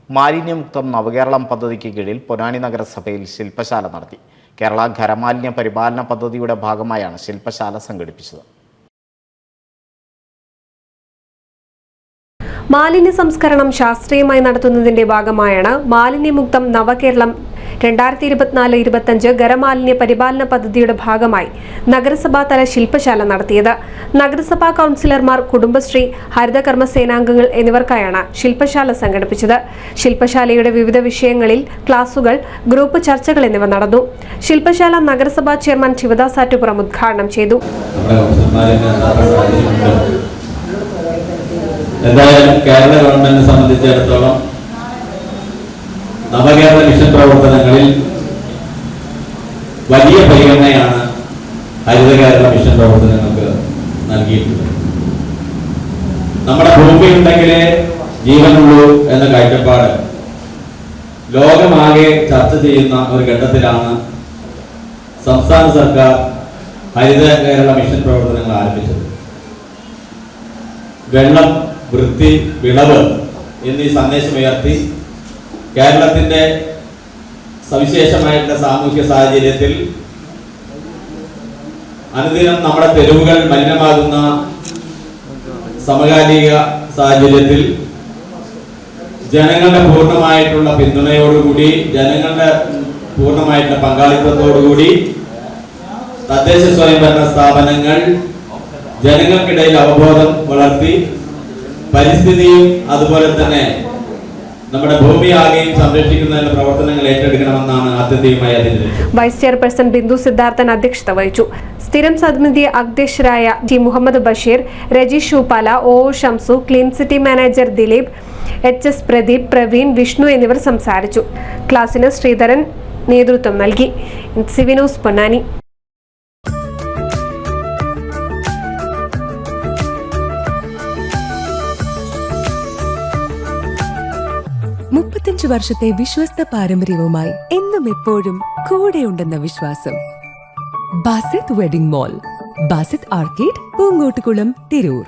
മാലിന്യമുക്തം നവകേരളം പദ്ധതിക്ക് കീഴിൽ പൊന്നാനി നഗരസഭയിൽ ശില്പശാല നടത്തി. കേരള ഖരമാലിന്യ പരിപാലന പദ്ധതിയുടെ ഭാഗമായാണ് ശില്പശാല സംഘടിപ്പിച്ചത്. മാലിന്യ സംസ്കരണം ശാസ്ത്രീയമായി നടത്തുന്നതിന്റെ ഭാഗമായാണ് മാലിന്യമുക്തം നവകേരളം 2024-25 ഖരമാലിന്യ പരിപാലന പദ്ധതിയുടെ ഭാഗമായി നഗരസഭാ തല ശില്പശാല നടത്തിയത്. നഗരസഭാ കൗൺസിലർമാർ, കുടുംബശ്രീ, ഹരിതകർമ്മ സേനാംഗങ്ങൾ എന്നിവർക്കായാണ് ശില്പശാല സംഘടിപ്പിച്ചത്. ശില്പശാലയുടെ വിവിധ വിഷയങ്ങളിൽ ക്ലാസുകൾ, ഗ്രൂപ്പ് ചർച്ചകൾ എന്നിവ നടന്നു. ശില്പശാല നഗരസഭാ ചെയർമാൻ ശിവദാസ് ആറ്റുപുറം ഉദ്ഘാടനം ചെയ്തു. എന്തായാലും കേരള ഗവൺമെന്റിനെ സംബന്ധിച്ചിടത്തോളം നവകേരള മിഷൻ പ്രവർത്തനങ്ങളിൽ വലിയ പരിഗണനയാണ് ഹരിത കേരള മിഷൻ പ്രവർത്തനങ്ങൾക്ക് നൽകിയിട്ടുള്ളത്. നമ്മുടെ ഭൂമി ഉണ്ടെങ്കിലേ ജീവനുള്ളൂ എന്ന കാഴ്ചപ്പാട് ലോകമാകെ ചർച്ച ചെയ്യുന്ന ഒരു ഘട്ടത്തിലാണ് സംസ്ഥാന സർക്കാർ ഹരിത കേരള മിഷൻ പ്രവർത്തനങ്ങൾ ആരംഭിച്ചത്. വെള്ളം, വൃത്തി, വിളവ് എന്നീ സന്ദേശമുയർത്തി കേരളത്തിന്റെ സവിശേഷമായിട്ടുള്ള സാമൂഹ്യ സാഹചര്യത്തിൽ അനുദിനം നമ്മുടെ തെരുവുകൾ മലിനമാകുന്ന സമകാലിക സാഹചര്യത്തിൽ ജനങ്ങളുടെ പൂർണ്ണമായിട്ടുള്ള പിന്തുണയോടുകൂടി, ജനങ്ങളുടെ പൂർണ്ണമായിട്ടുള്ള പങ്കാളിത്തത്തോടുകൂടി തദ്ദേശ സ്വയംഭരണ സ്ഥാപനങ്ങൾ ജനങ്ങൾക്കിടയിൽ അവബോധം വളർത്തി പരിസ്ഥിതിയും അതുപോലെ തന്നെ നമ്മുടെ ഭൂമിയാകെയും സംരക്ഷിക്കുന്നതിനുള്ള പ്രവർത്തനങ്ങൾ ഏറ്റെടുക്കണമെന്നാണ് ആത്യന്തികമായി അതിന്റെ ലക്ഷ്യം. വൈസ് ചെയർപേഴ്സൺ ബിന്ദു സിദ്ധാർത്ഥൻ അധ്യക്ഷത വഹിച്ചു. സ്ഥിരം സമിതി അധ്യക്ഷരായ G Muhammad Basheer, Rajeesh Shoopala, O Shamsu, clean city manager Dileep, HS Pradeep, Praveen, Vishnu എന്നിവർ സംസാരിച്ചു. ക്ലാസിന് ശ്രീധരൻ നേതൃത്വം നൽകി. സിവിനൂസ് പൊന്നാനി. 35 വർഷത്തെ വിശ്വസ്ത പാരമ്പര്യവുമായി എന്നും എപ്പോഴും കൂടെയുണ്ടെന്ന വിശ്വാസം. Basith wedding mall, Basith arcade, Poongottukulam, Tirur.